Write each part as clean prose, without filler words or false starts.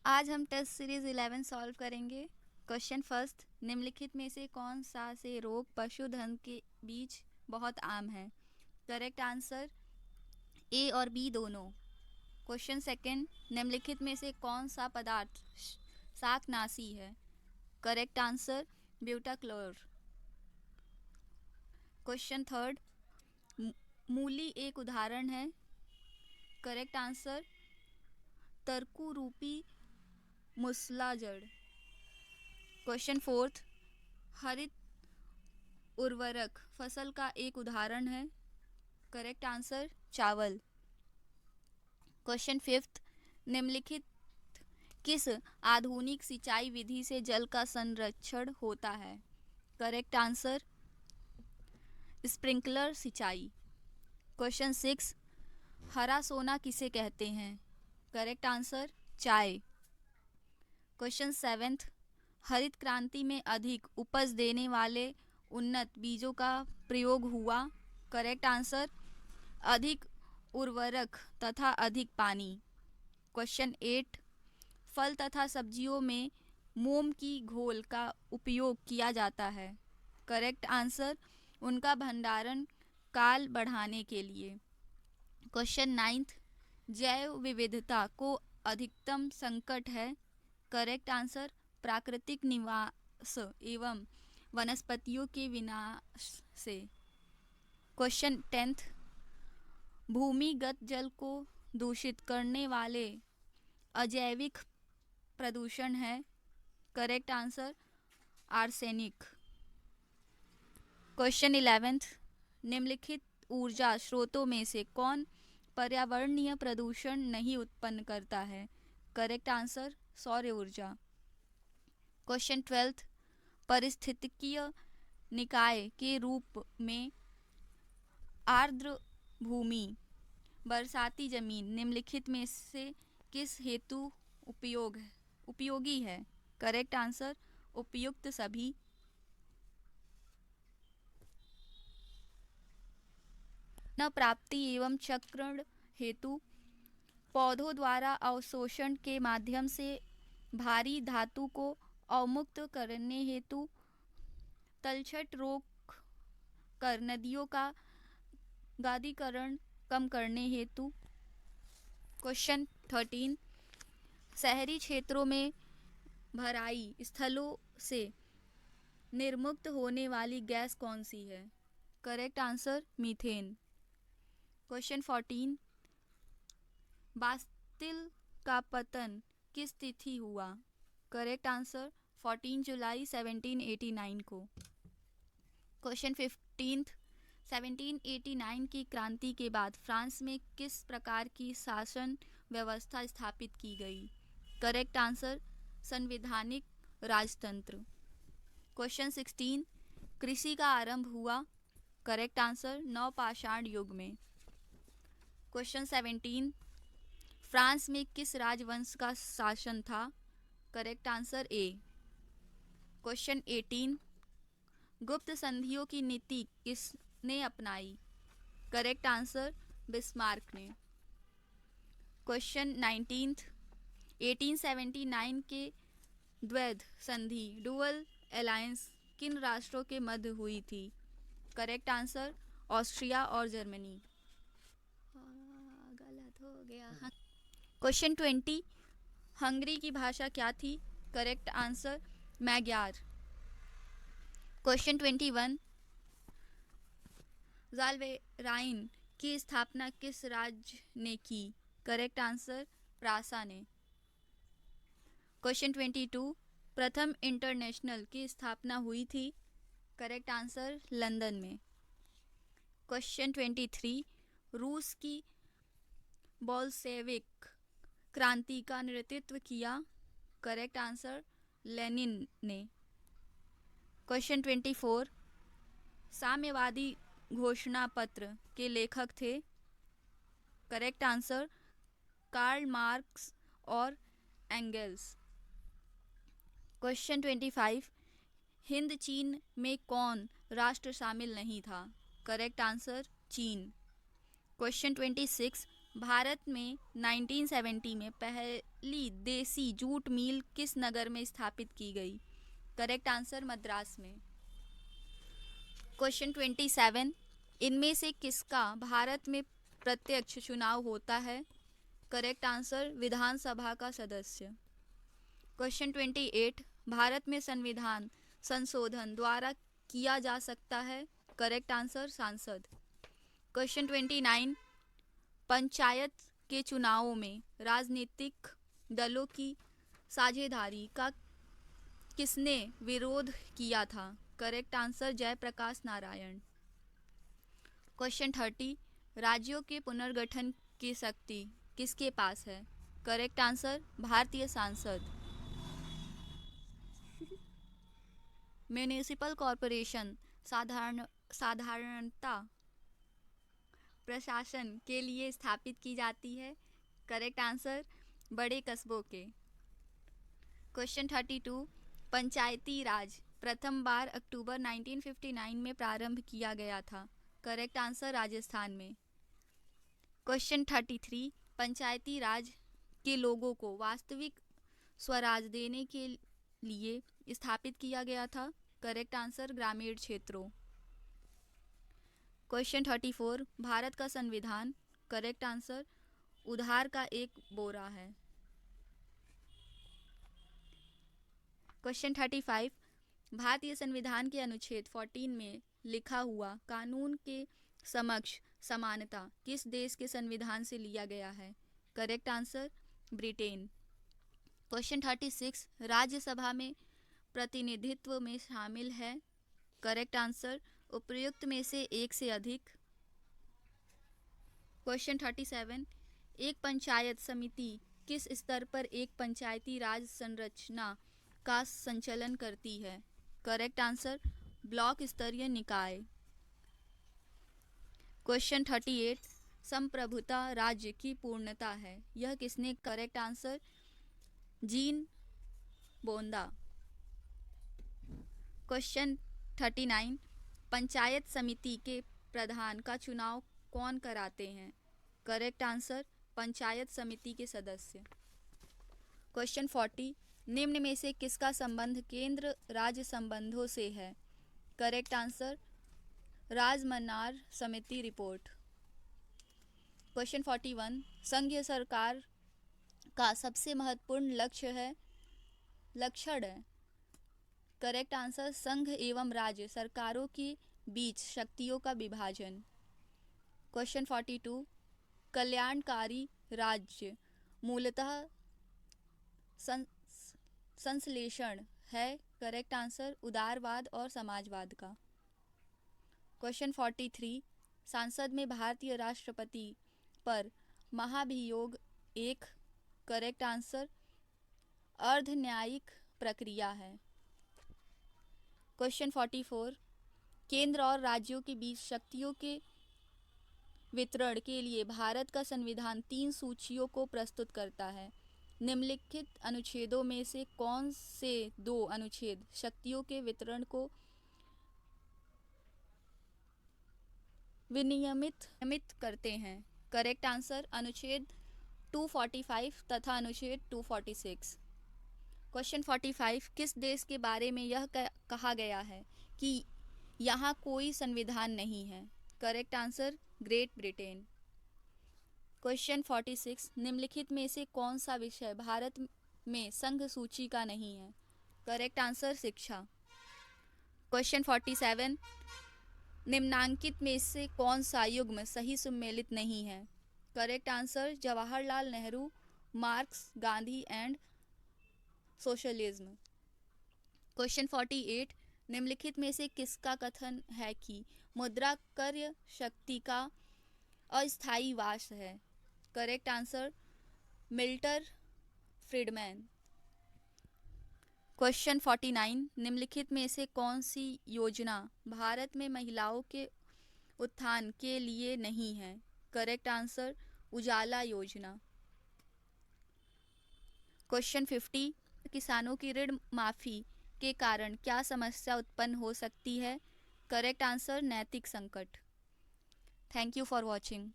आज हम test series 11 solve करेंगे। क्वेश्चन फर्स्ट, निम्नलिखित में से कौन सा से रोग पशुधन के बीच बहुत आम है? करेक्ट आंसर ए और बी दोनों। क्वेश्चन सेकंड, निम्नलिखित में से कौन सा पदार्थ शाकनाशी है? Correct answer butachlor. Question third, मूली एक उदाहरण है। करेक्ट आंसर तरकू रूपी मूसला जड़। क्वेश्चन फोर्थ, हरित उर्वरक फसल का एक उदाहरण है। करेक्ट आंसर चावल। क्वेश्चन फिफ्थ, निम्नलिखित किस आधुनिक सिंचाई विधि से जल का संरक्षण होता है? करेक्ट आंसर स्प्रिंकलर सिंचाई। क्वेश्चन सिक्स, हरा सोना किसे कहते हैं? करेक्ट आंसर चाय। क्वेश्चन सेवेंथ, हरित क्रांति में अधिक उपज देने वाले उन्नत बीजों का प्रयोग हुआ। करेक्ट आंसर अधिक उर्वरक तथा अधिक पानी। क्वेश्चन एट, फल तथा सब्जियों में मोम की घोल का उपयोग किया जाता है। करेक्ट आंसर उनका भंडारण काल बढ़ाने के लिए। क्वेश्चन नाइन्थ, जैव विविधता को अधिकतम संकट है। करेक्ट आंसर प्राकृतिक निवास एवं वनस्पतियों के विनाश से। क्वेश्चन टेंथ, भूमिगत जल को दूषित करने वाले अजैविक प्रदूषण है। Correct answer arsenic. क्वेश्चन 11, निम्नलिखित ऊर्जा स्रोतों में से कौन पर्यावरणीय प्रदूषण नहीं उत्पन्न करता है? करेक्ट आंसर सौर ऊर्जा। क्वेश्चन 12, पारिस्थितिकीय निकाय के रूप में आर्द्र भूमि बरसाती जमीन निम्नलिखित में से किस हेतु उपयोगी है? करेक्ट आंसर उपयुक्त सभी। न प्राप्ति एवं चक्रण हेतु, पौधों द्वारा अवशोषण के माध्यम से भारी धातु को अवमुक्त करने हेतु, तलछट रोक कर नदियों का गादीकरण कम करने हेतु। क्वेश्चन 13, शहरी क्षेत्रों में भराई स्थलों से निर्मुक्त होने वाली गैस कौन सी है? Correct answer methane. Question 14, Bastille का पतन किस तिथि हुआ? करेक्ट आंसर 14 जुलाई 1789 को। क्वेश्चन 15, 1789 की क्रांति के बाद फ्रांस में किस प्रकार की शासन व्यवस्था स्थापित की गई? करेक्ट आंसर संवैधानिक राजतंत्र। क्वेश्चन 16, कृषि का आरंभ हुआ। करेक्ट आंसर नवपाषाण युग में। क्वेश्चन 17, फ्रांस में किस राजवंश का शासन था? Correct answer A. क्वेश्चन 18, गुप्त संधियों की नीति किसने अपनाई? करेक्ट आंसर बिस्मार्क ने। क्वेश्चन 19, 1879 के द्वैध संधि डुअल अलायंस किन राष्ट्रों के मध्य हुई थी? करेक्ट आंसर ऑस्ट्रिया और जर्मनी। गलत हो गया। क्वेश्चन 20, हंगरी की भाषा क्या थी? Correct answer Magyar. क्वेश्चन 21, जालवेराइन की स्थापना किस राज्य ने की? करेक्ट आंसर प्रासा ने। क्वेश्चन 22, प्रथम इंटरनेशनल की स्थापना हुई थी? करेक्ट आंसर लंदन में। क्वेश्चन 23, रूस की बोल्शेविक क्रांति का नेतृत्व किया? करेक्ट आंसर लेनिन ने। क्वेश्चन 24, साम्यवादी घोषणा पत्र के लेखक थे? करेक्ट आंसर कार्ल मार्क्स और एंगल्स। क्वेश्चन 25, हिंद चीन में कौन राष्ट्र शामिल नहीं था? करेक्ट आंसर चीन। क्वेश्चन 26, भारत में 1970 में पहली देसी जूट मिल किस नगर में स्थापित की गई? करेक्ट आंसर मद्रास में। क्वेश्चन 27, इनमें से किसका भारत में प्रत्यक्ष चुनाव होता है? करेक्ट आंसर विधानसभा का सदस्य। क्वेश्चन 28, भारत में संविधान संशोधन द्वारा किया जा सकता है? करेक्ट आंसर सांसद। क्वेश्चन 29, पंचायत के चुनावों में राजनीतिक दलों की साझेदारी का किसने विरोध किया था? Correct answer Jayaprakash Narayan. Question 30, राज्यों के पुनर्गठन की शक्ति किसके पास है? करेक्ट आंसर भारतीय सांसद। म्यूनिसिपल कॉरपोरेशन साधारणता प्रशासन के लिए स्थापित की जाती है। करेक्ट आंसर बड़े कस्बों के। क्वेश्चन 32, पंचायती राज प्रथम बार अक्टूबर 1959 में प्रारंभ किया गया था। करेक्ट आंसर राजस्थान में। क्वेश्चन 33, पंचायती राज के लोगों को वास्तविक स्वराज देने के लिए स्थापित किया गया था। करेक्ट आंसर ग्रामीण क्षेत्रों। क्वेश्चन 34, भारत का संविधान। करेक्ट आंसर उधार का एक बोरा है। क्वेश्चन 35, भारतीय संविधान के अनुच्छेद 14 में लिखा हुआ कानून के समक्ष समानता किस देश के संविधान से लिया गया है? Correct answer Britain. Question 36, Rajya Sabha में प्रतिनिधित्व में शामिल है? करेक्ट आंसर उपर्युक्त में से एक से अधिक। क्वेश्चन 37, एक पंचायत समिति किस स्तर पर एक पंचायती राज संरचना का संचालन करती है? करेक्ट आंसर ब्लॉक स्तरीय निकाय। क्वेश्चन 38, संप्रभुता राज्य की पूर्णता है, यह किसने? करेक्ट आंसर जीन बोंदा। क्वेश्चन 39, पंचायत समिति के प्रधान का चुनाव कौन कराते हैं? करेक्ट आंसर पंचायत समिति के सदस्य। क्वेश्चन 40, निम्न में से किसका संबंध केंद्र राज्य संबंधों से है? करेक्ट आंसर राजमन्नार समिति रिपोर्ट। क्वेश्चन 41, संघीय सरकार का सबसे महत्वपूर्ण लक्षण है। करेक्ट आंसर संघ एवं राज्य सरकारों के बीच शक्तियों का विभाजन। क्वेश्चन 42, कल्याणकारी राज्य मूलतः संश्लेषण है। करेक्ट आंसर उदारवाद और समाजवाद का। क्वेश्चन 43, संसद में भारतीय राष्ट्रपति पर महाभियोग एक। करेक्ट आंसर अर्ध न्यायिक प्रक्रिया है। क्वेश्चन 44, केंद्र और राज्यों के बीच शक्तियों के वितरण के लिए भारत का संविधान 3 सूचियों को प्रस्तुत करता है। निम्नलिखित अनुच्छेदों में से कौन से 2 अनुच्छेद शक्तियों के वितरण को विनियमित करते हैं? करेक्ट आंसर अनुच्छेद 245 तथा अनुच्छेद 246। क्वेश्चन 45, किस देश के बारे में यह कहा गया है कि यहाँ कोई संविधान नहीं है? Correct answer great Britain. Question 46, निम्नलिखित में से कौन सा विषय भारत में संघ सूची का नहीं है? करेक्ट आंसर शिक्षा। क्वेश्चन 47, निम्नांकित में से कौन सा युग्म सही सम्मिलित नहीं है? Correct answer Jawaharlal Nehru, marks, Gandhi and socialism. Question 48, निम्नलिखित में से किसका कथन है कि मुद्रा क्रय शक्ति का अस्थायी वास है? Correct answer Milton Friedman. Question 49, निम्नलिखित में से कौन सी योजना भारत में महिलाओं के उत्थान के लिए नहीं है? करेक्ट आंसर उजाला योजना। क्वेश्चन 50, किसानों की ऋण माफी के कारण क्या समस्या उत्पन्न हो सकती है? करेक्ट आंसर नैतिक संकट। Thank you for watching.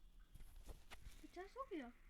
दिया।